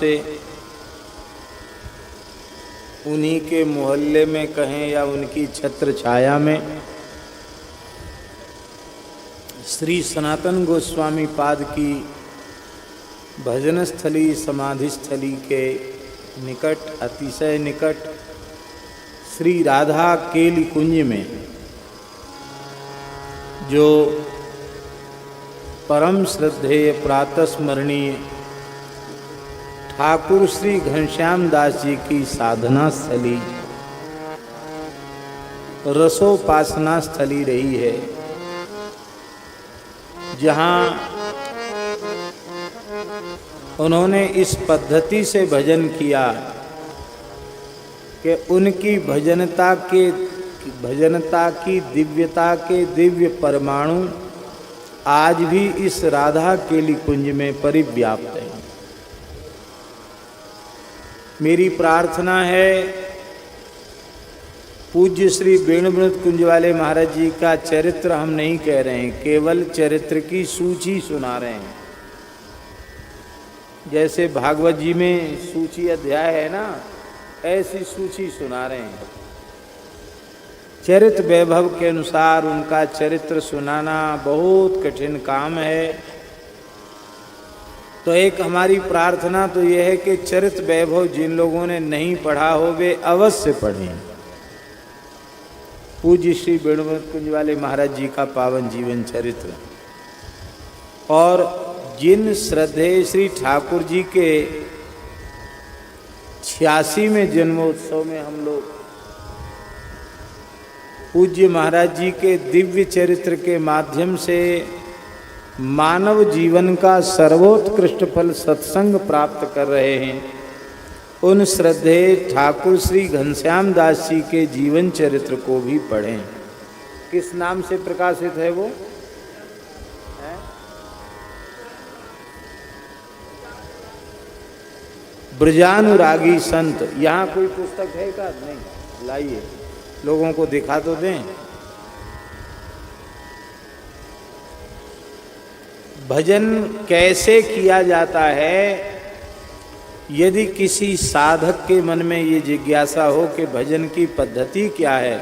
से उन्हीं के मोहल्ले में कहें या उनकी छत्र छाया में श्री सनातन गोस्वामी पाद की भजन स्थली समाधि स्थली के निकट, अतिशय निकट श्री राधा केली कुंज में जो परम श्रद्धेय प्रातस्मरणीय ठाकुर श्री घनश्याम दास जी की साधना स्थली, रसोपासना स्थली रही है, जहाँ उन्होंने इस पद्धति से भजन किया कि उनकी भजनता की दिव्यता के दिव्य परमाणु आज भी इस राधा केली कुंज में परिव्याप्त हैं। मेरी प्रार्थना है पूज्य श्री वेणुवृंद कुंज वाले महाराज जी का चरित्र हम नहीं कह रहे हैं, केवल चरित्र की सूची सुना रहे हैं। जैसे भागवत जी में सूची अध्याय है ना, ऐसी सूची सुना रहे हैं। चरित्र वैभव के अनुसार उनका चरित्र सुनाना बहुत कठिन काम है। तो एक हमारी प्रार्थना तो यह है कि चरित्र वैभव जिन लोगों ने नहीं पढ़ा हो वे अवश्य पढ़ें। पूज्य श्री वेणुवृंद कुंज वाले महाराज जी का पावन जीवन चरित्र, और जिन श्रद्धेय श्री ठाकुर जी के 86वें जन्मोत्सव में हम लोग पूज्य महाराज जी के दिव्य चरित्र के माध्यम से मानव जीवन का सर्वोत्कृष्ट फल सत्संग प्राप्त कर रहे हैं, उन श्रद्धेय ठाकुर श्री घनश्याम दास जी के जीवन चरित्र को भी पढ़ें। किस नाम से प्रकाशित है वो? ब्रजानुरागी संत। यहाँ कोई पुस्तक है का? नहीं, लाइए लोगों को दिखा तो दें। भजन कैसे किया जाता है? यदि किसी साधक के मन में ये जिज्ञासा हो कि भजन की पद्धति क्या है,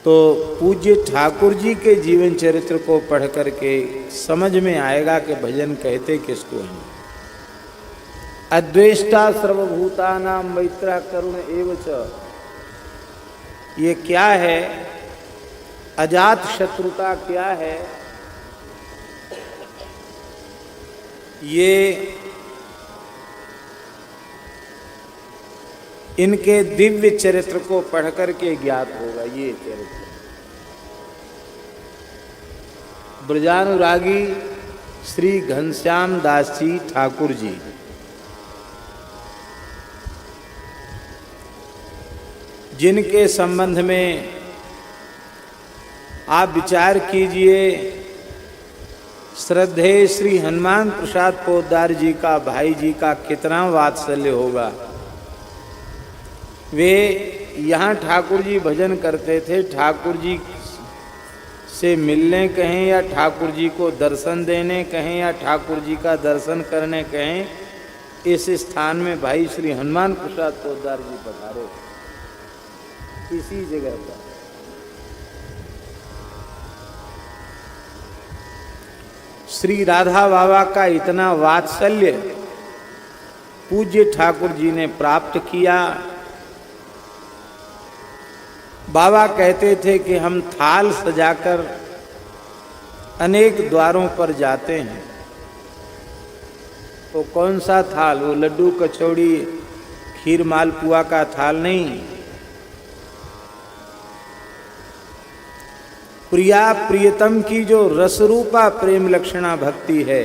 तो पूज्य ठाकुर जी के जीवन चरित्र को पढ़ करके समझ में आएगा कि भजन कहते किसको हैं। अद्वेष्टा सर्वभूतानां मैत्रः करुण एव च, ये क्या है? अजात शत्रुता क्या है? ये इनके दिव्य चरित्र को पढ़ करके ज्ञात होगा। ये चरित्र ब्रजानुरागी श्री घनश्याम दास जी ठाकुर जी, जिनके संबंध में आप विचार कीजिए, श्रद्धेय श्री हनुमान प्रसाद पोद्दार जी का भाई जी का कितना वात्सल्य होगा। वे यहाँ ठाकुर जी भजन करते थे, ठाकुर जी से मिलने कहें या ठाकुर जी को दर्शन देने कहें या ठाकुर जी का दर्शन करने कहें, इस स्थान में भाई श्री हनुमान प्रसाद पोद्दार जी पधारे इसी जगह पर। श्री राधा बाबा का इतना वात्सल्य पूज्य ठाकुर जी ने प्राप्त किया। बाबा कहते थे कि हम थाल सजाकर अनेक द्वारों पर जाते हैं। तो कौन सा थाल? वो लड्डू कचौड़ी खीर मालपुआ का थाल नहीं, प्रिया प्रियतम की जो रसरूपा प्रेम लक्षणा भक्ति है,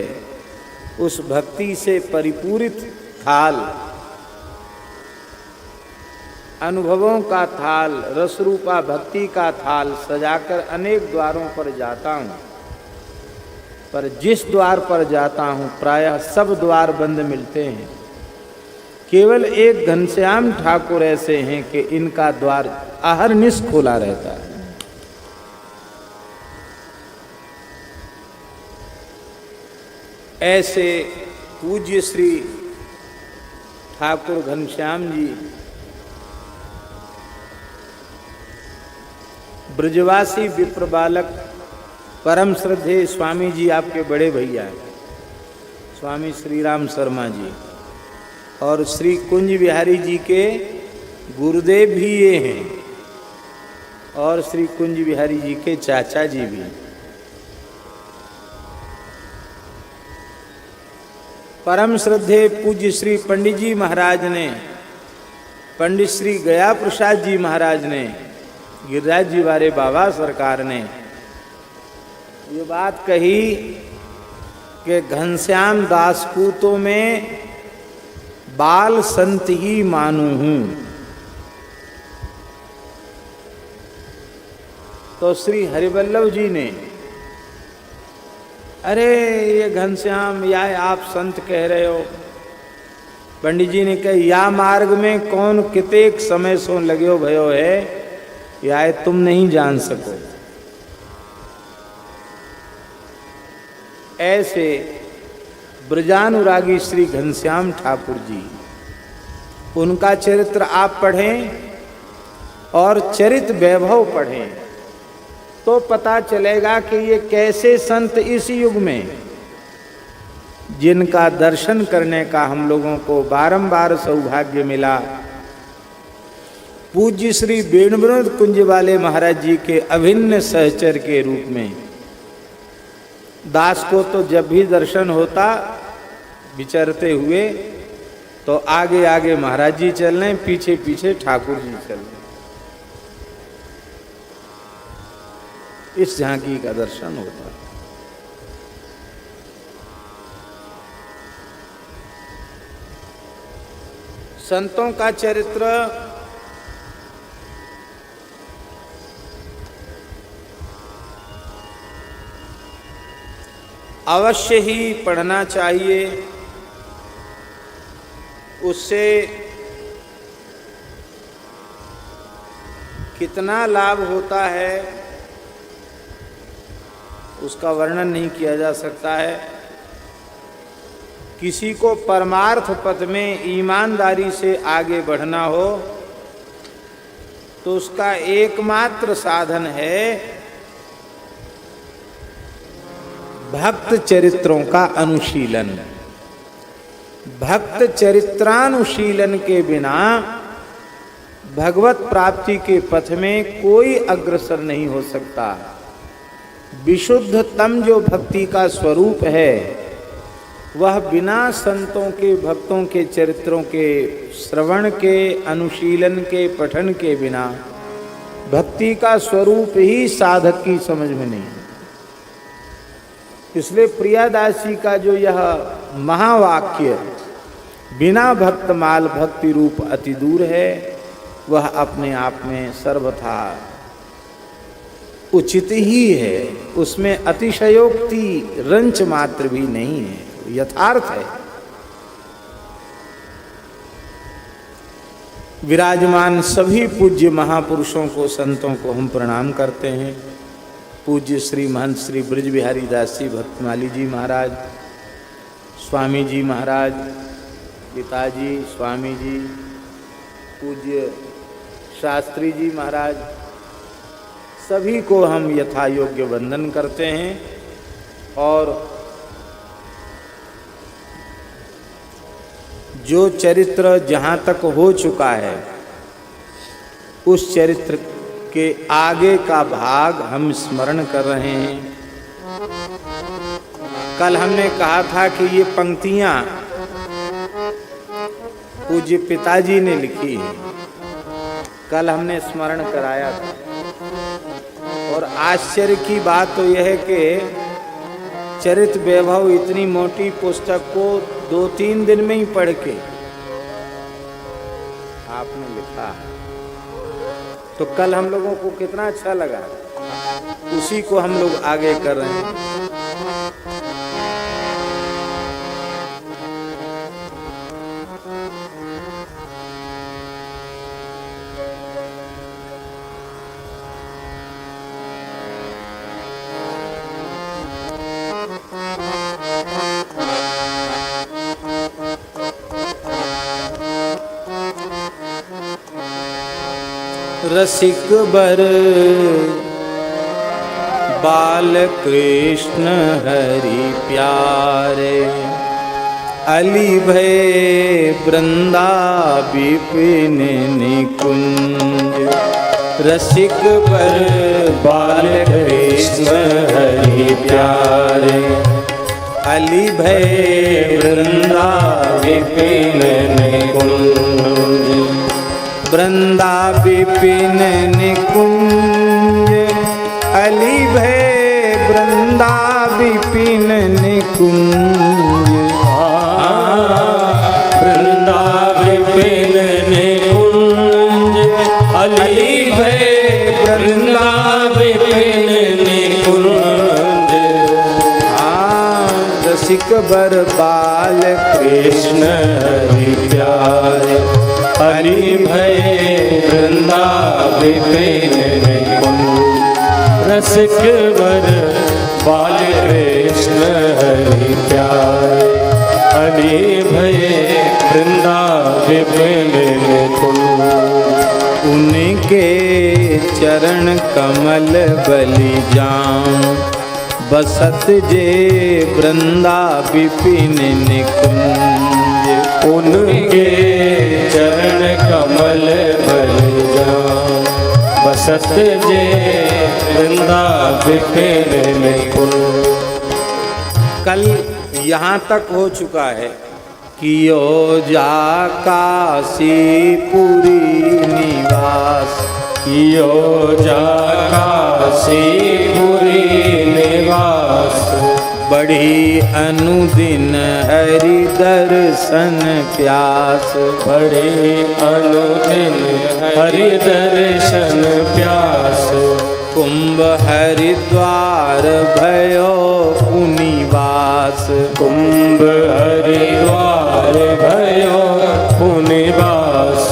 उस भक्ति से परिपूरित थाल, अनुभवों का थाल, रसरूपा भक्ति का थाल सजाकर अनेक द्वारों पर जाता हूँ। पर जिस द्वार पर जाता हूँ प्रायः सब द्वार बंद मिलते हैं। केवल एक घनश्याम ठाकुर ऐसे हैं कि इनका द्वार अहरनिश खुला रहता है। ऐसे पूज्य श्री ठाकुर घनश्याम जी, ब्रजवासी विप्र बालक, परम श्रद्धेय स्वामी जी आपके बड़े भैया हैं, स्वामी श्री राम शर्मा जी, और श्री कुंज बिहारी जी के गुरुदेव भी ये हैं, और श्री कुंज बिहारी जी के चाचा जी भी। परम श्रद्धेय पूज्य श्री पंडित जी महाराज ने, पंडित श्री गया प्रसाद जी महाराज ने, गिरिराज जी वाले बाबा सरकार ने ये बात कही कि घनश्याम दास को तो मैं बाल संत ही मानू हूं। तो श्री हरिवल्लभ जी ने, अरे ये घनश्याम या आप संत कह रहे हो। पंडित जी ने कहा, या मार्ग में कौन कितेक समय सो लगे हो भयो है, या तुम नहीं जान सको। ऐसे ब्रजानुरागी श्री घनश्याम ठाकुर जी, उनका चरित्र आप पढ़ें और चरित वैभव पढ़ें तो पता चलेगा कि ये कैसे संत इस युग में, जिनका दर्शन करने का हम लोगों को बारंबार सौभाग्य मिला, पूज्य श्री वेणुवृंद कुंज वाले महाराज जी के अभिन्न सहचर के रूप में। दास को तो जब भी दर्शन होता विचरते हुए तो आगे आगे महाराज जी चल रहे, पीछे पीछे ठाकुर जी चल रहे, इस झांकी का दर्शन होता। संतों का चरित्र अवश्य ही पढ़ना चाहिए, उससे कितना लाभ होता है उसका वर्णन नहीं किया जा सकता है। किसी को परमार्थ पथ में ईमानदारी से आगे बढ़ना हो तो उसका एकमात्र साधन है भक्त चरित्रों का अनुशीलन। भक्त चरित्रानुशीलन के बिना भगवत प्राप्ति के पथ में कोई अग्रसर नहीं हो सकता। विशुद्धतम जो भक्ति का स्वरूप है वह बिना संतों के, भक्तों के चरित्रों के श्रवण के, अनुशीलन के, पठन के बिना भक्ति का स्वरूप ही साधक की समझ में नहीं। इसलिए प्रियादास जी का जो यह महावाक्य, बिना भक्त माल भक्ति रूप अति दूर है, वह अपने आप में सर्वथा उचित ही है। उसमें अतिशयोक्ति रंच मात्र भी नहीं है, यथार्थ है। विराजमान सभी पूज्य महापुरुषों को, संतों को हम प्रणाम करते हैं। पूज्य श्री महंत श्री ब्रज बिहारी दास जी भक्तमाली जी महाराज, स्वामी जी महाराज, पिताजी स्वामी जी, पूज्य शास्त्री जी महाराज, सभी को हम यथा योग्य वंदन करते हैं। और जो चरित्र जहाँ तक हो चुका है उस चरित्र के आगे का भाग हम स्मरण कर रहे हैं। कल हमने कहा था कि ये पंक्तियाँ पूज्य पिताजी ने लिखी हैं, कल हमने स्मरण कराया था। और आश्चर्य की बात तो यह है कि चरित वैभव इतनी मोटी पुस्तक को 2-3 दिन में ही पढ़ के आपने लिखा, तो कल हम लोगों को कितना अच्छा लगा, उसी को हम लोग आगे कर रहे हैं। रसिक बर बाल कृष्ण हरि प्यारे, अली भय वृंदा विपिन निकुंज। रसिक बर बाल कृष्ण हरि प्यारे, अली भय वृंदा विपिन निकुंज। वृंदा विपिन निकुंज, अली भय वृंदा विपिन निकुंज। वृंदा विपिन निकुंज, अली भय वृंदा विपिन निकुंज। रसिक बर बाल कृष्ण हरि प्यारे, अली भय वृंदा विपिन निकुंज। रसिक बर बाल कृष्ण हरि प्यारे, अली भय वृंदा विपिन निकुंज। उनके चरण कमल बलि जाऊं, बसत जे वृंदा विपिन निकुंज। उनके चरण कमल बलि जाऊं, बसत जे वृंदा विपिन निकुंज। कल यहाँ तक हो चुका है कि यो जा काशीपुरी निवास, यो जा काशीपुरी निवास। बढ़ी अनुदिन हरि दर्शन प्यास, बढ़े अनुदिन हरि दर्शन प्यास। कुंभ हरिद्वार भयो पुनिवास, कुंभ हरिद्वार भयो पुनिवास।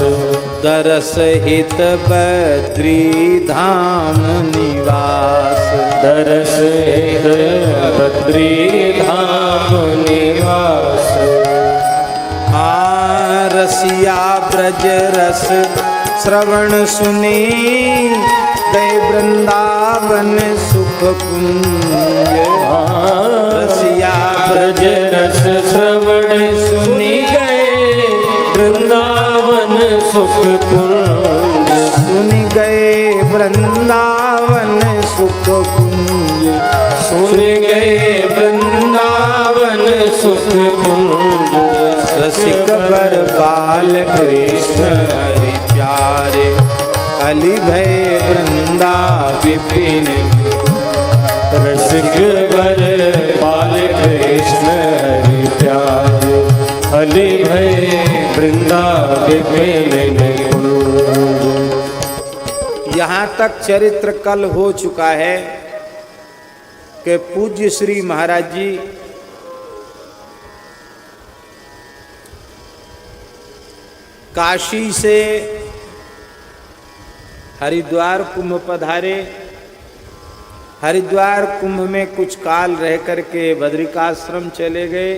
दरस हित बद्री धाम निवास, दरस हित बद्री धाम निवास। रसिया ब्रज रस श्रवण सुनी, गए वृंदावन सुख कुंज। रसिया ब्रज रस श्रवण सुनी, गए वृंदावन सुख कुंज। सुन गए वृंदावन सुख कुंज, सुन गए वृंदावन सुख कुंज। रसिक बर बाल कृष्ण हरि प्यारे, अली भय वृंदा विपिन। रसिक बर बाल कृष्ण हरि प्यारे, अली भय वृंदा विपिन निकुंज। यहाँ तक चरित्र कल हो चुका है कि पूज्य श्री महाराज जी काशी से हरिद्वार कुंभ पधारे। हरिद्वार कुंभ में कुछ काल रह करके बद्रिकाश्रम चले गए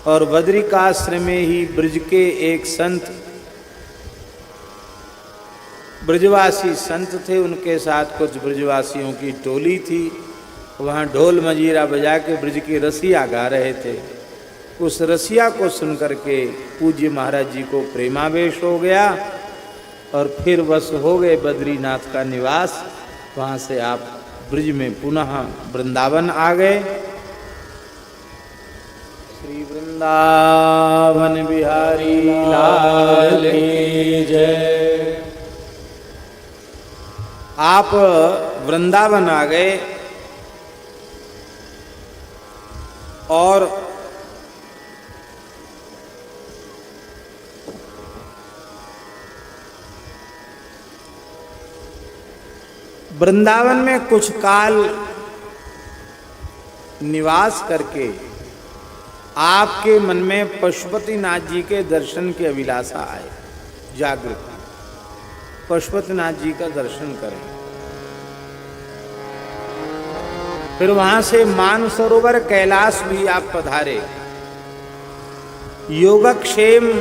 और बद्रिकाश्रम में ही ब्रज के एक संत, ब्रजवासी संत थे, उनके साथ कुछ ब्रजवासियों की टोली थी। वहाँ ढोल मजीरा बजा के ब्रज की रसिया गा रहे थे। उस रसिया को सुनकर के पूज्य महाराज जी को प्रेमावेश हो गया और फिर बस हो गए बद्रीनाथ का निवास। वहाँ से आप ब्रज में पुनः वृंदावन आ गए। श्री वृंदावन बिहारी लाल की जय। आप वृंदावन आ गए और वृंदावन में कुछ काल निवास करके आपके मन में पशुपतिनाथ जी के दर्शन की अभिलाषा आए, जागृत पशुपतिनाथ जी का दर्शन करें। फिर वहां से मानसरोवर कैलाश भी आप पधारे। योगक्षेम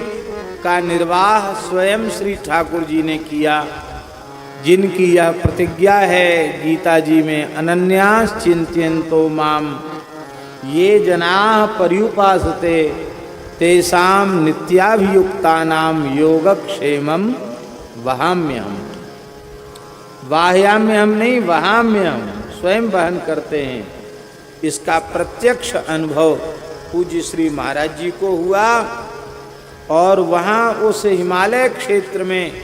का निर्वाह स्वयं श्री ठाकुर जी ने किया। जिनकी यह प्रतिज्ञा है गीता जी में, अनन्यास चिंत्यन्तो माम ये जनाः पर्युपासते तेषां नित्याभियुक्तानां योगक्षेमं वहाम्यहम्। वाह्याम्यहम नहीं, वहाम्यहम, स्वयं वहन करते हैं। इसका प्रत्यक्ष अनुभव पूज्य श्री महाराज जी को हुआ और वहाँ उस हिमालय क्षेत्र में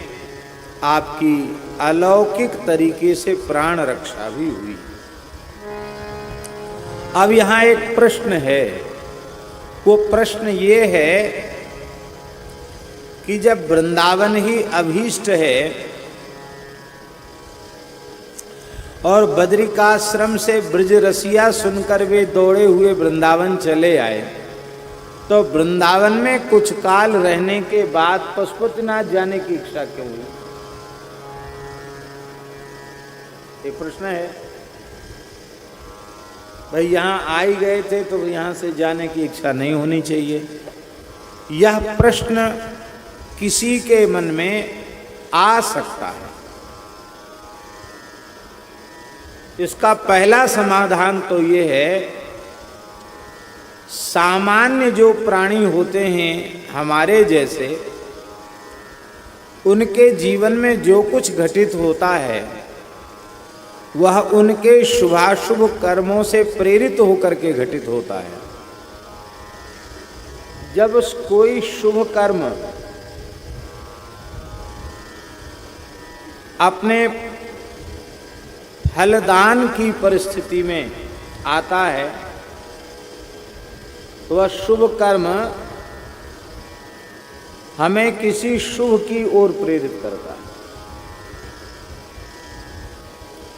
आपकी अलौकिक तरीके से प्राण रक्षा भी हुई। अब यहाँ एक प्रश्न है, वो प्रश्न ये है कि जब वृंदावन ही अभीष्ट है और बद्रिकाश्रम से ब्रज रसिया सुनकर वे दौड़े हुए वृंदावन चले आए, तो वृंदावन में कुछ काल रहने के बाद पशुपतिनाथ जाने की इच्छा क्यों हुई? ये प्रश्न है। भाई यहाँ आ ही गए थे तो यहाँ से जाने की इच्छा नहीं होनी चाहिए। यह प्रश्न किसी के मन में आ सकता है। इसका पहला समाधान तो ये है, सामान्य जो प्राणी होते हैं हमारे जैसे, उनके जीवन में जो कुछ घटित होता है वह उनके शुभाशुभ कर्मों से प्रेरित होकर के घटित होता है। जब कोई शुभ कर्म अपने फलदान की परिस्थिति में आता है तो वह शुभ कर्म हमें किसी शुभ की ओर प्रेरित करता है,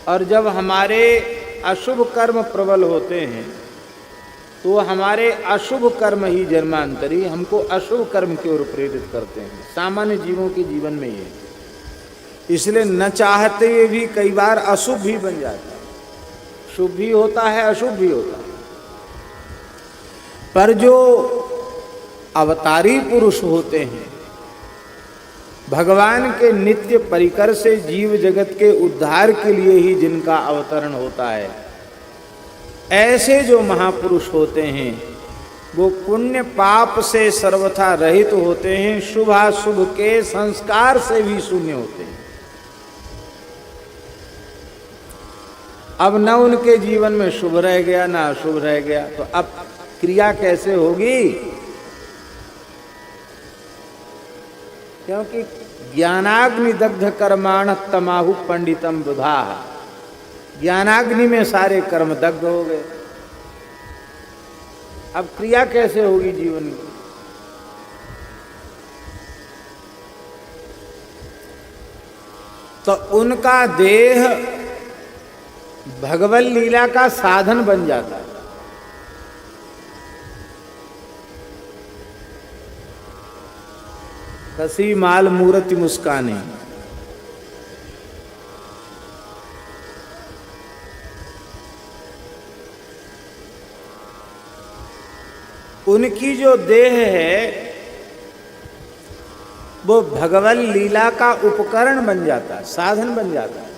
और जब हमारे अशुभ कर्म प्रबल होते हैं तो हमारे अशुभ कर्म ही जन्मांतरी हमको अशुभ कर्म की ओर प्रेरित करते हैं। सामान्य जीवों के जीवन में ये, इसलिए न चाहते हुए भी कई बार अशुभ भी बन जाता है। शुभ भी होता है, अशुभ भी होता है। पर जो अवतारी पुरुष होते हैं, भगवान के नित्य परिकर से जीव जगत के उद्धार के लिए ही जिनका अवतरण होता है, ऐसे जो महापुरुष होते हैं वो पुण्य पाप से सर्वथा रहित होते हैं, शुभाशुभ के संस्कार से भी शून्य होते हैं। अब न उनके जीवन में शुभ रह गया ना अशुभ रह गया, तो अब क्रिया कैसे होगी? क्योंकि ज्ञानाग्नि दग्ध कर्माण तमाहु पंडितम बुधा, ज्ञानाग्नि में सारे कर्म दग्ध हो गए। अब क्रिया कैसे होगी जीवन में? तो उनका देह भगवत लीला का साधन बन जाता है। कसी माल मूर्ति मुस्काने, उनकी जो देह है वो भगवत लीला का उपकरण बन जाता है, साधन बन जाता है।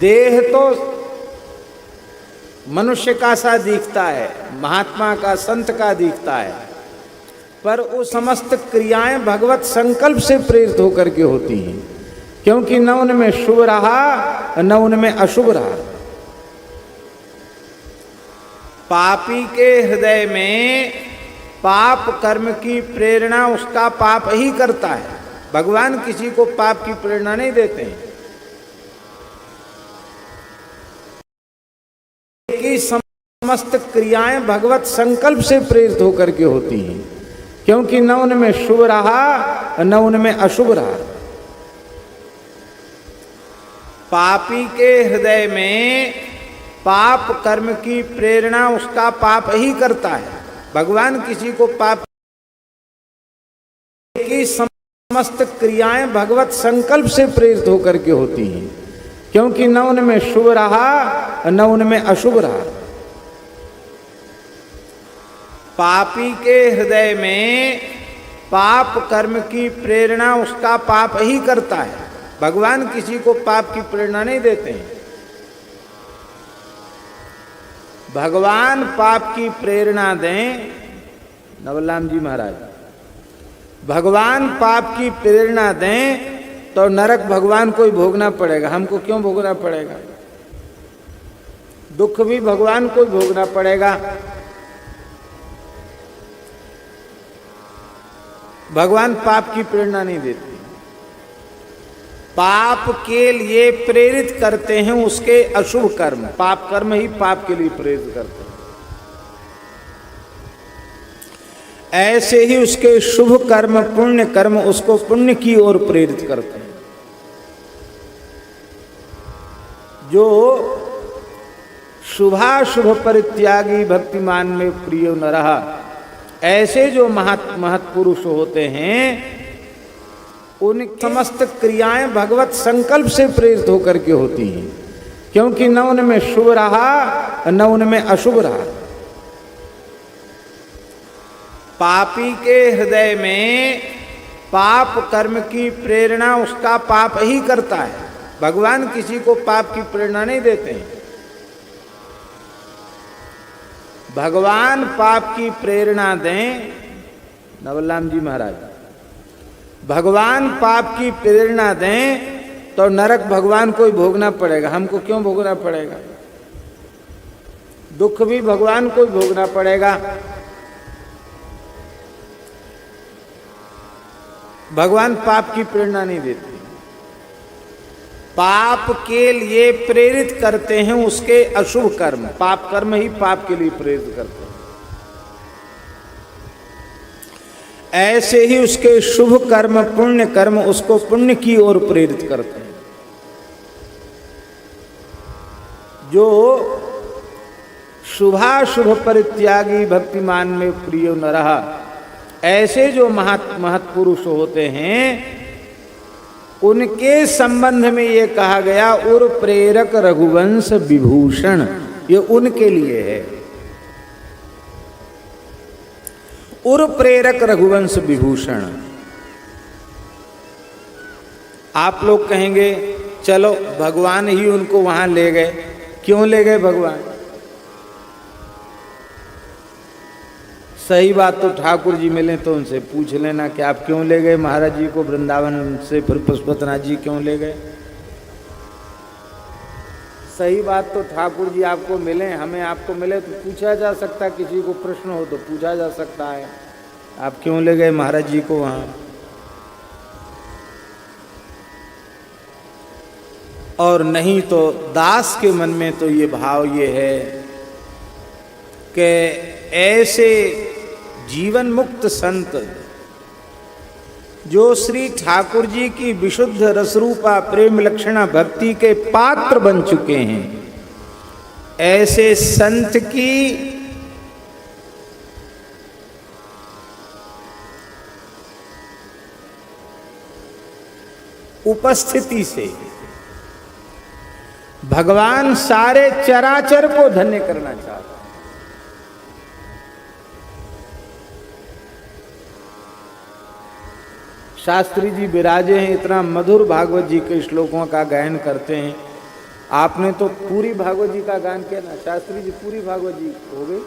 देह तो मनुष्य का सा दिखता है, महात्मा का, संत का दिखता है, पर वो समस्त क्रियाएं भगवत संकल्प से प्रेरित होकर के होती हैं, क्योंकि न उनमें शुभ रहा न उनमें अशुभ रहा। पापी के हृदय में पाप कर्म की प्रेरणा उसका पाप ही करता है। भगवान किसी को पाप की प्रेरणा नहीं देते हैं। कि समस्त क्रियाएं भगवत संकल्प से प्रेरित होकर के होती हैं, क्योंकि न उनमें शुभ रहा न उनमें अशुभ रहा। पापी के हृदय में पाप कर्म की प्रेरणा उसका पाप ही करता है। भगवान किसी को पाप की समस्त क्रियाएं भगवत संकल्प से प्रेरित होकर के होती हैं, क्योंकि न उनमें शुभ रहा न उनमें अशुभ रहा। पापी के हृदय में पाप कर्म की प्रेरणा उसका पाप ही करता है। भगवान किसी को पाप की प्रेरणा नहीं देते हैं। भगवान पाप की प्रेरणा दें, नवलराम जी महाराज, भगवान पाप की प्रेरणा दें तो नरक भगवान को ही भोगना पड़ेगा। हमको क्यों भोगना पड़ेगा? दुख भी भगवान को ही भोगना पड़ेगा। भगवान पाप की प्रेरणा नहीं देते। पाप के लिए प्रेरित करते हैं उसके अशुभ कर्म। पाप कर्म ही पाप के लिए प्रेरित करते हैं। ऐसे ही उसके शुभ कर्म, पुण्य कर्म उसको पुण्य की ओर प्रेरित करते हैं। जो शुभाशुभ परित्यागी भक्तिमान में प्रिय न रहा, ऐसे जो महत्पुरुष होते हैं उनकी समस्त क्रियाएं भगवत संकल्प से प्रेरित होकर के होती हैं, क्योंकि न उनमें शुभ रहा न उनमें अशुभ रहा। पापी के हृदय में पाप कर्म की प्रेरणा उसका पाप ही करता है। भगवान किसी को पाप की प्रेरणा नहीं देते हैं। भगवान पाप की प्रेरणा दें, नवलराम जी महाराज, भगवान पाप की प्रेरणा दें तो नरक भगवान को ही भोगना पड़ेगा। हमको क्यों भोगना पड़ेगा? दुख भी भगवान को ही भोगना पड़ेगा। भगवान पाप की प्रेरणा नहीं देते। पाप के लिए प्रेरित करते हैं उसके अशुभ कर्म। पाप कर्म ही पाप के लिए प्रेरित करते हैं। ऐसे ही उसके शुभ कर्म, पुण्य कर्म उसको पुण्य की ओर प्रेरित करते हैं। जो शुभाशुभ परित्यागी भक्तिमान में प्रिय न रहा, ऐसे जो महत्पुरुष होते हैं उनके संबंध में ये कहा गया उर प्रेरक रघुवंश विभूषण। ये उनके लिए है। उर प्रेरक रघुवंश विभूषण। आप लोग कहेंगे चलो भगवान ही उनको वहां ले गए। क्यों ले गए भगवान? सही बात तो ठाकुर जी मिले तो उनसे पूछ लेना कि आप क्यों ले गए महाराज जी को वृंदावन से, फिर पशुपतिनाथ जी क्यों ले गए। सही बात तो ठाकुर जी आपको मिले, हमें आपको मिले तो पूछा जा सकता, किसी को प्रश्न हो तो पूछा जा सकता है आप क्यों ले गए महाराज जी को वहां। और नहीं तो दास के मन में तो ये भाव ये है कि ऐसे जीवन मुक्त संत जो श्री ठाकुर जी की विशुद्ध रसरूपा प्रेम लक्षणा भक्ति के पात्र बन चुके हैं, ऐसे संत की उपस्थिति से भगवान सारे चराचर को धन्य करना चाहते हैं। शास्त्री जी विराजे हैं, इतना मधुर भागवत जी के श्लोकों का गायन करते हैं। आपने तो पूरी भागवत जी का गायन किया ना, शास्त्री जी पूरी भागवत जी हो गई।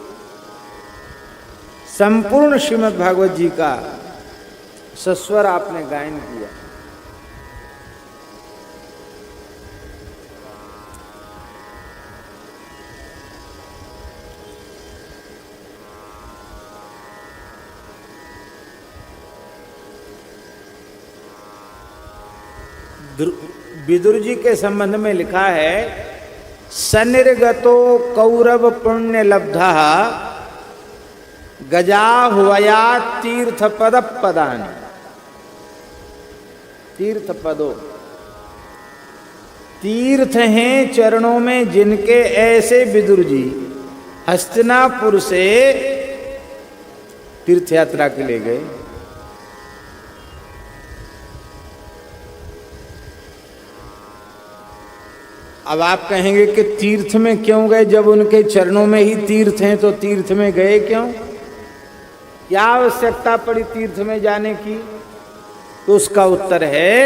संपूर्ण श्रीमद् भागवत जी का सस्वर आपने गायन किया। विदुर जी के संबंध में लिखा है, सनिर्गतो कौरव पुण्य लब्धा गजाह्वया तीर्थ पद पदानि। तीर्थ पदो, तीर्थ हैं चरणों में जिनके, ऐसे विदुर जी हस्तिनापुर से तीर्थ यात्रा के लिए गए। अब आप कहेंगे कि तीर्थ में क्यों गए, जब उनके चरणों में ही तीर्थ हैं तो तीर्थ में गए क्यों? क्या आवश्यकता पड़ी तीर्थ में जाने की? तो उसका उत्तर है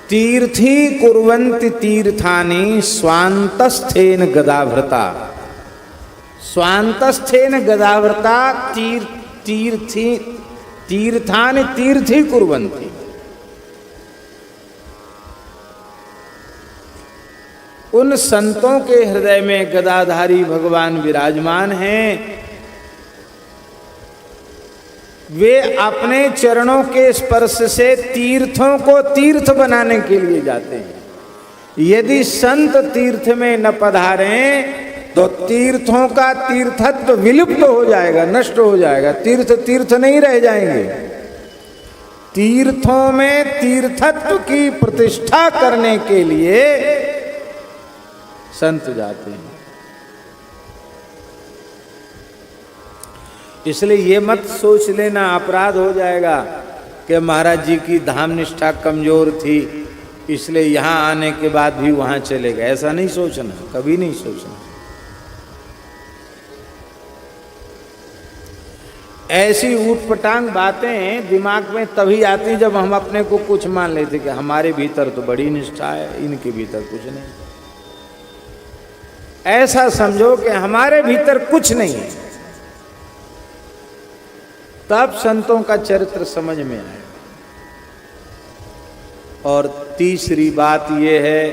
तीर्थी कुर्वन्ति तीर्थानि स्वान्तस्थेन गदाभृता। स्वान्तस्थेन गदाभृता तीर्थानि तीर्थी कुर्वन्ति। उन संतों के हृदय में गदाधारी भगवान विराजमान हैं, वे अपने चरणों के स्पर्श से तीर्थों को तीर्थ बनाने के लिए जाते हैं। यदि संत तीर्थ में न पधारें तो तीर्थों का तीर्थत्व विलुप्त हो जाएगा, नष्ट हो जाएगा, तीर्थ तीर्थ नहीं रह जाएंगे। तीर्थों में तीर्थत्व की प्रतिष्ठा करने के लिए संत जाते हैं। इसलिए ये मत सोच लेना अपराध हो जाएगा कि महाराज जी की धाम निष्ठा कमजोर थी इसलिए यहां आने के बाद भी वहां चले गए, ऐसा नहीं सोचना, कभी नहीं सोचना। ऐसी ऊटपटांग बातें दिमाग में तभी आती जब हम अपने को कुछ मान लेते कि हमारे भीतर तो बड़ी निष्ठा है, इनके भीतर कुछ नहीं। ऐसा समझो कि हमारे भीतर कुछ नहीं है, तब संतों का चरित्र समझ में आए। और तीसरी बात यह है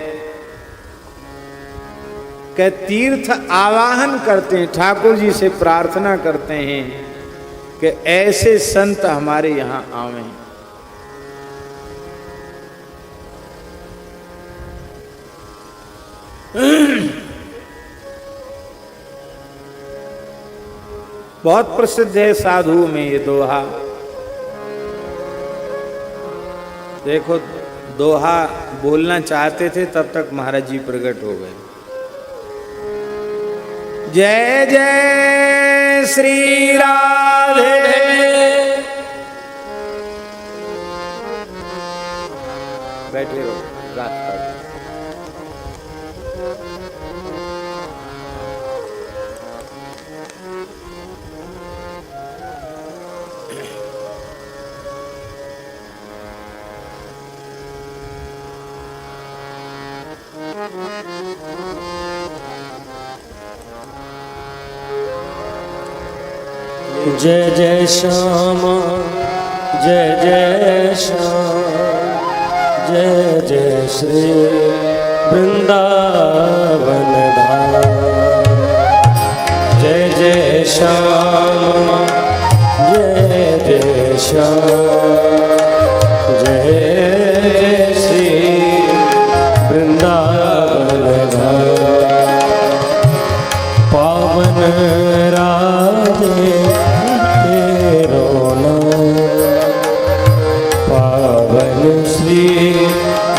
कि तीर्थ आवाहन करते हैं, ठाकुर जी से प्रार्थना करते हैं कि ऐसे संत हमारे यहां आवें। बहुत प्रसिद्ध है साधुओं में ये दोहा। देखो दोहा बोलना चाहते थे तब तक महाराज जी प्रकट हो गए। जय जय श्री राधे। बैठे रहो रात तक। जय जय श्यामा जय जय श्याम, जय जय श्री वृंदावन धाम। जय जय श्यामा जय जय श्याम, जय जय श्री वृंदावन धाम। पावन राधे श्री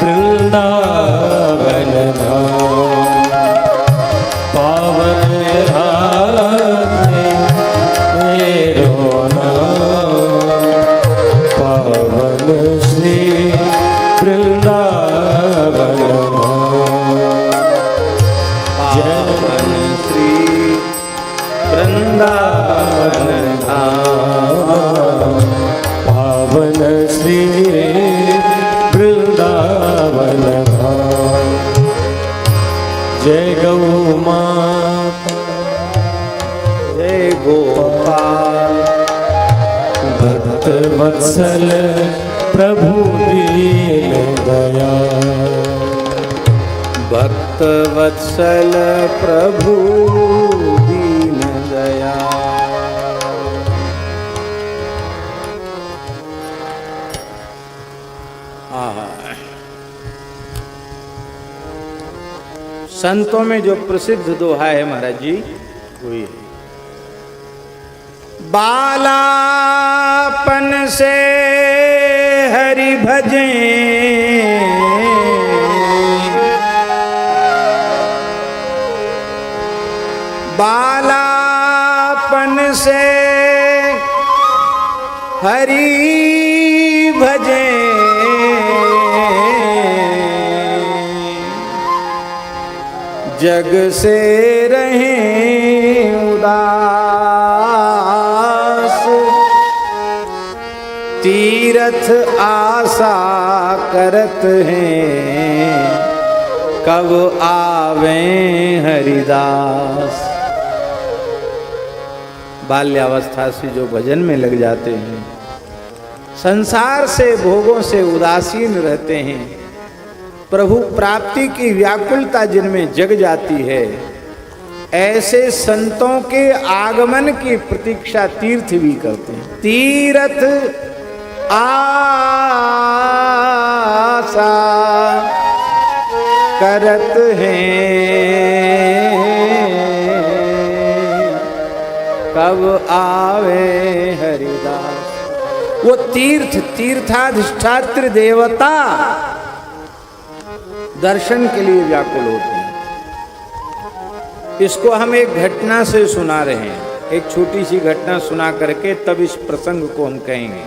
वृंदावन धाम। पावन राधे तेरो नाम, पावन श्री वृंदावन धाम। पावन श्री वृंदावन धाम, पावन श्री वृंदावन धाम। जय गौ माता जय गोपाल, भक्त वत्सल प्रभु दीन दयाल। भक्त वत्सल प्रभु दीन दयाल। संतों में जो प्रसिद्ध दोहा है महाराज जी वही है। बालापन से हरि भजें, बालापन से हरि भजें, जग से रहें तीर्थ आशा करत हैं, कब आवे हरिदास। बाल्यावस्था से जो भजन में लग जाते हैं, संसार से भोगों से उदासीन रहते हैं, प्रभु प्राप्ति की व्याकुलता जिनमें जग जाती है, ऐसे संतों के आगमन की प्रतीक्षा तीर्थ भी करते हैं। तीर्थ आशा करत हैं, कब आवे हरिदास। वो तीर्थाधिष्ठात्र देवता दर्शन के लिए व्याकुल होते हैं। इसको हम एक घटना से सुना रहे हैं, एक छोटी सी घटना सुना करके तब इस प्रसंग को हम कहेंगे।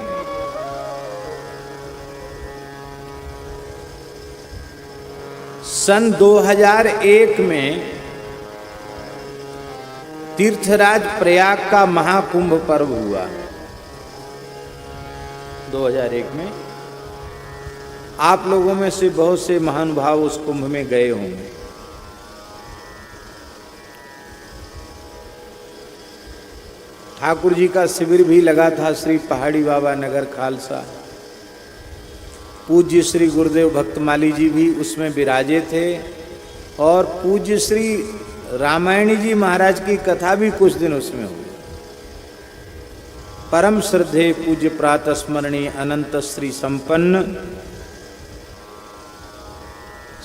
सन 2001 में तीर्थराज प्रयाग का महाकुंभ पर्व हुआ। 2001 में आप लोगों में से बहुत से महानुभाव उस कुंभ में गए होंगे। ठाकुर जी का शिविर भी लगा था श्री पहाड़ी बाबा नगर खालसा। पूज्य श्री गुरुदेव भक्तमाली जी भी उसमें विराजे थे और पूज्य श्री रामायणी जी महाराज की कथा भी कुछ दिन उसमें हुई। परम श्रद्धेय पूज्य प्रातः स्मरणीय अनंत श्री संपन्न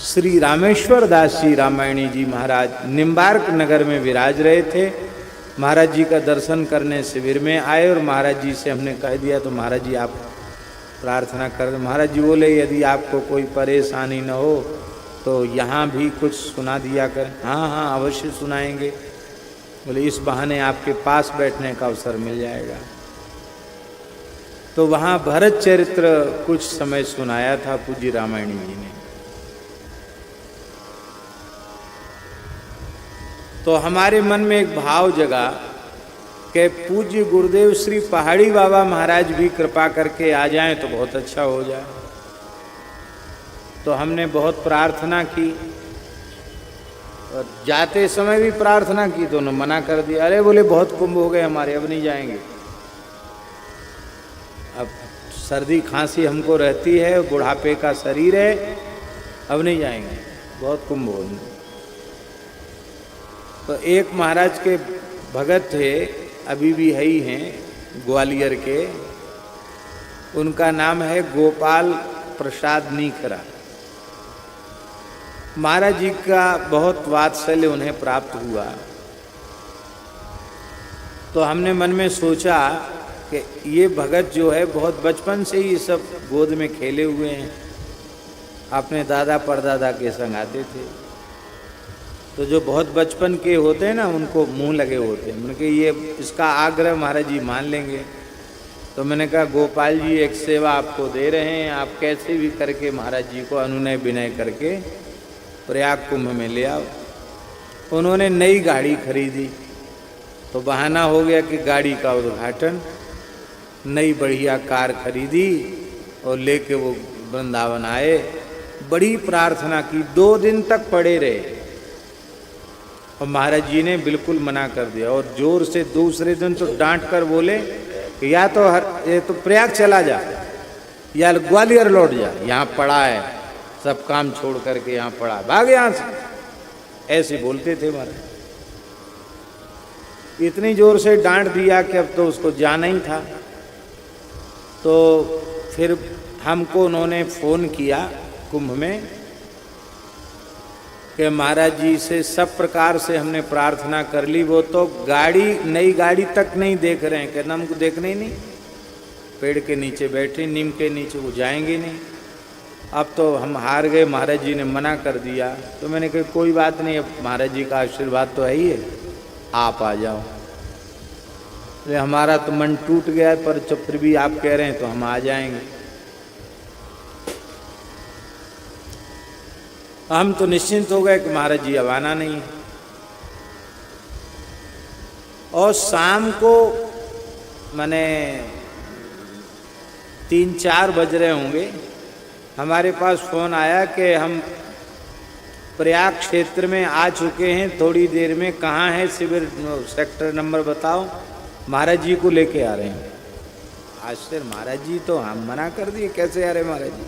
श्री रामेश्वर दास जी रामायणी जी महाराज निम्बार्क नगर में विराज रहे थे। महाराज जी का दर्शन करने शिविर में आए और महाराज जी से हमने कह दिया तो महाराज जी आप प्रार्थना कर। महाराज जी बोले यदि आपको कोई परेशानी न हो तो यहाँ भी कुछ सुना दिया कर। हाँ हाँ अवश्य सुनाएंगे। बोले इस बहाने आपके पास बैठने का अवसर मिल जाएगा। तो वहाँ भरत चरित्र कुछ समय सुनाया था पूज्य रामायणी जी ने। तो हमारे मन में एक भाव जगा कि पूज्य गुरुदेव श्री पहाड़ी बाबा महाराज भी कृपा करके आ जाएं तो बहुत अच्छा हो जाए। तो हमने बहुत प्रार्थना की और जाते समय भी प्रार्थना की तो उन्होंने मना कर दिया। अरे बोले बहुत कुंभ हो गए हमारे, अब नहीं जाएंगे। अब सर्दी खांसी हमको रहती है, बुढ़ापे का शरीर है, अब नहीं जाएंगे, बहुत कुंभ हो। तो एक महाराज के भगत थे, अभी भी है ही हैं, ग्वालियर के। उनका नाम है गोपाल प्रसाद नीखरा। महाराज जी का बहुत वात्सल्य उन्हें प्राप्त हुआ। तो हमने मन में सोचा कि ये भगत जो है बहुत बचपन से ही सब गोद में खेले हुए हैं, अपने दादा परदादा के संग आते थे। तो जो बहुत बचपन के होते हैं ना उनको मुंह लगे होते हैं। मैंने कहा ये इसका आग्रह महाराज जी मान लेंगे। तो मैंने कहा गोपाल जी एक सेवा आपको दे रहे हैं, आप कैसे भी करके महाराज जी को अनुनय विनय करके प्रयाग कुंभ में ले आओ। उन्होंने नई गाड़ी खरीदी तो बहाना हो गया कि गाड़ी का उद्घाटन। नई बढ़िया कार खरीदी और लेके वो वृंदावन आए। बड़ी प्रार्थना की, 2 दिन तक पड़े रहे और महाराज जी ने बिल्कुल मना कर दिया। और जोर से दूसरे दिन तो डांट कर बोले कि या तो ये तो प्रयाग चला जा या ग्वालियर लौट जा, यहाँ पड़ा है, सब काम छोड़ करके यहाँ पड़ा, भाग यहाँ से। ऐसे बोलते थे महाराज। इतनी जोर से डांट दिया कि अब तो उसको जाना ही था। तो फिर हमको उन्होंने फ़ोन किया कुंभ में कि महाराज जी से सब प्रकार से हमने प्रार्थना कर ली, वो तो गाड़ी नई गाड़ी तक नहीं देख रहे हैं। कहना हमको देखने ही नहीं, पेड़ के नीचे बैठे, नीम के नीचे, वो जाएंगे नहीं। अब तो हम हार गए, महाराज जी ने मना कर दिया। तो मैंने कहा कोई बात नहीं, अब महाराज जी का आशीर्वाद तो है ही है, आप आ जाओ। अरे हमारा तो मन टूट गया, पर जब फिर भी आप कह रहे हैं तो हम आ जाएंगे। हम तो निश्चिंत हो गए कि महाराज जी अब आना नहीं है। और शाम को मैंने 3-4 बज रहे होंगे, हमारे पास फ़ोन आया कि हम प्रयाग क्षेत्र में आ चुके हैं, थोड़ी देर में कहाँ है शिविर, सेक्टर नंबर बताओ, महाराज जी को लेके आ रहे हैं। आश्चर्य, महाराज जी तो हम मना कर दिए, कैसे आ रहे महाराज जी?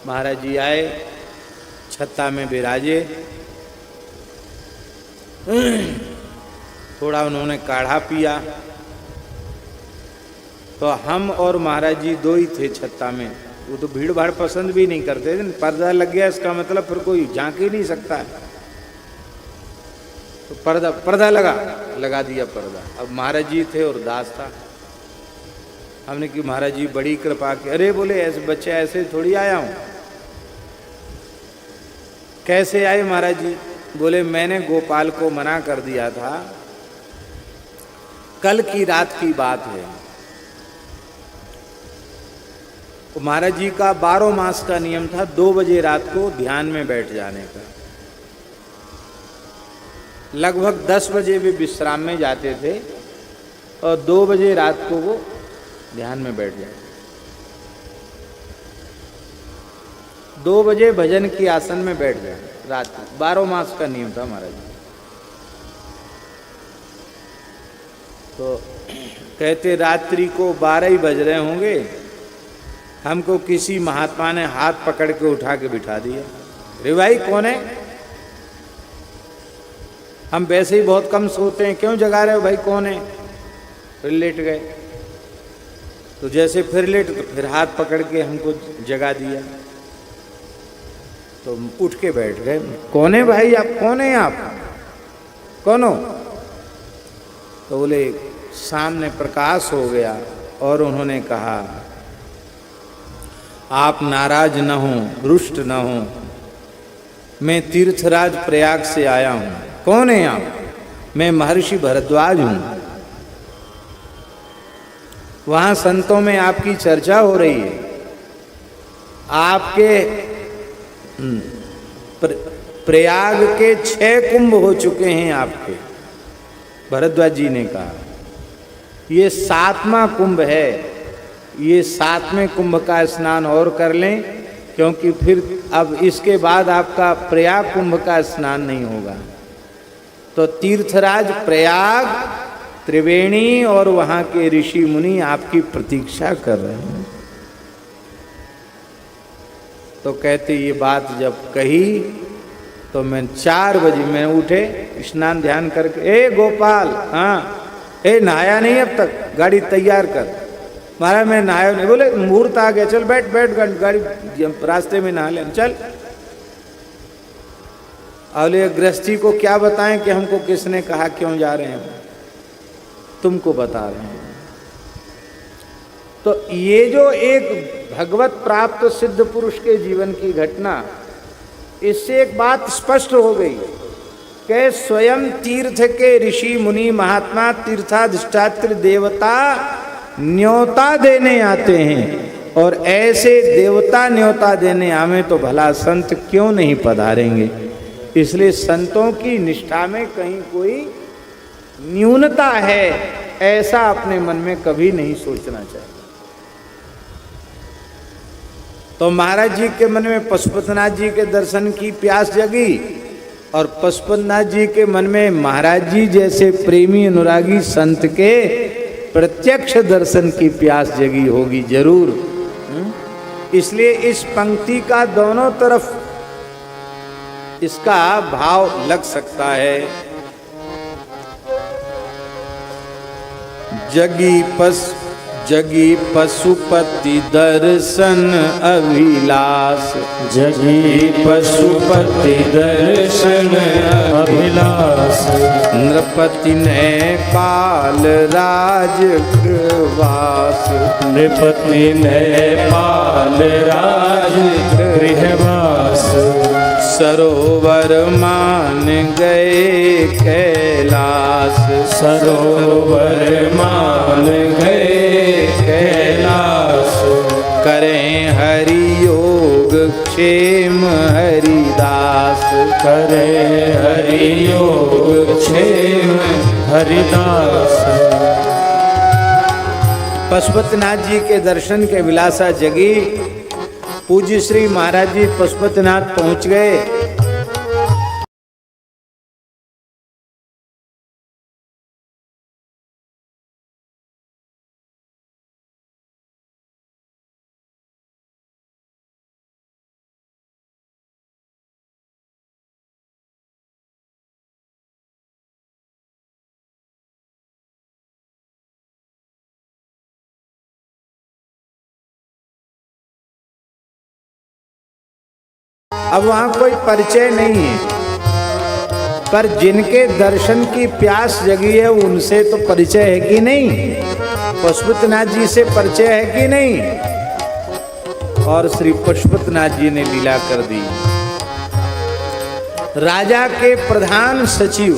महाराज जी आए, छत्ता में विराजे, थोड़ा उन्होंने काढ़ा पिया, तो हम और महाराज जी 2 ही थे छत्ता में। वो तो भीड़ भाड़ पसंद भी नहीं करते थे, पर्दा लग गया इसका मतलब फिर कोई झांक ही नहीं सकता है, तो पर्दा लगा दिया पर्दा। अब महाराज जी थे और दास था। हमने कि महाराज जी बड़ी कृपा की। अरे बोले ऐसे बच्चे ऐसे थोड़ी आया हूं। कैसे आए महाराज जी? बोले मैंने गोपाल को मना कर दिया था, कल की रात की बात है। तो महाराज जी का 12 मास का नियम था 2 बजे रात को ध्यान में बैठ जाने का। लगभग 10 बजे वे विश्राम में जाते थे और 2 बजे रात को वो ध्यान में बैठ जाते। 2 बजे भजन की आसन में बैठ जाए रात को। 12 मास का नियम था महाराज जी। तो कहते रात्रि को 12 ही बज रहे होंगे, हमको किसी महात्मा ने हाथ पकड़ के उठा के बिठा दिया। रे भाई कौन है? हम वैसे ही बहुत कम सोते हैं, क्यों जगा रहे हो भाई, कौन है? फिर लेट गए। तो जैसे फिर लेट, तो फिर हाथ पकड़ के हमको जगा दिया। तो उठ के बैठ गए। कौन है भाई आप? कौन है आप? कौन हो? तो बोले सामने प्रकाश हो गया और उन्होंने कहा आप नाराज न हो, रुष्ट न हो, मैं तीर्थराज प्रयाग से आया हूं। कौन है आप? मैं महर्षि भरद्वाज हूं। वहां संतों में आपकी चर्चा हो रही है, आपके प्रयाग के 6 कुंभ हो चुके हैं आपके। भरद्वाज जी ने कहा ये 7वां कुंभ है, ये 7वें कुंभ का स्नान और कर लें, क्योंकि फिर अब इसके बाद आपका प्रयाग कुंभ का स्नान नहीं होगा। तो तीर्थराज प्रयाग, त्रिवेणी और वहाँ के ऋषि मुनि आपकी प्रतीक्षा कर रहे हैं। तो कहते ये बात जब कही तो मैं 4 बजे में उठे, स्नान ध्यान करके, ए गोपाल, हाँ, ए नहाया नहीं अब तक, गाड़ी तैयार कर। महाराज मैं नहाया नहीं। बोले मुहूर्त आ गया, चल बैठ गाड़ी रास्ते में नहा ले, चल। अवले गृहस्थी को क्या बताएं कि हमको किसने कहा क्यों जा रहे हैं, तुमको बता रहे हैं। तो ये जो एक भगवत प्राप्त सिद्ध पुरुष के जीवन की घटना, इससे एक बात स्पष्ट हो गई कि स्वयं तीर्थ के ऋषि मुनि महात्मा तीर्थाधिष्ठात्र देवता न्योता देने आते हैं, और ऐसे देवता न्योता देने आवे तो भला संत क्यों नहीं पधारेंगे। इसलिए संतों की निष्ठा में कहीं कोई न्यूनता है, ऐसा अपने मन में कभी नहीं सोचना चाहिए। तो महाराज जी के मन में पशुपतिनाथ जी के दर्शन की प्यास जगी, और पशुपतिनाथ जी के मन में महाराज जी जैसे प्रेमी अनुरागी संत के प्रत्यक्ष दर्शन की प्यास जगी होगी जरूर। इसलिए इस पंक्ति का दोनों तरफ इसका भाव लग सकता है। जगी पशुपति दर्शन अभिलाष, जगी पशुपति दर्शन अभिलाष, नृपति ने पाल राजगृहवास, नृपति ने पाल राजगृहवास, सरोवर मान गए कैलाश, सरोवर मान गए कैलाश, करें हरि योग क्षेम हरिदास, करें हरि योग क्षेम हरिदास। पशुपतिनाथ जी के दर्शन के विलासा जगी। पूज्य श्री महाराज जी पशुपतिनाथ पहुंच गए। अब वहां कोई परिचय नहीं है, पर जिनके दर्शन की प्यास जगी है उनसे तो परिचय है कि नहीं? पशुपतिनाथ जी से परिचय है कि नहीं? और श्री पशुपतिनाथ जी ने लीला कर दी। राजा के प्रधान सचिव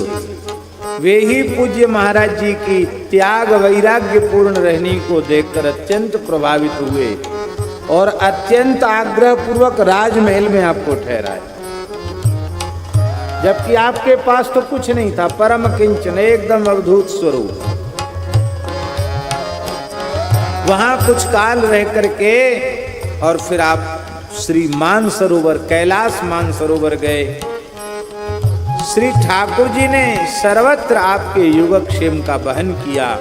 वे ही पूज्य महाराज जी की त्याग वैराग्य पूर्ण रहनी को देखकर अत्यंत प्रभावित हुए और अत्यंत आग्रह पूर्वक राजमहल में आपको ठहराए, जबकि आपके पास तो कुछ नहीं था, परम किंचन, एकदम अवधूत स्वरूप। वहां कुछ काल रह करके और फिर आप श्री मानसरोवर, कैलाश मानसरोवर गए। श्री ठाकुर जी ने सर्वत्र आपके योगक्षेम का वहन किया।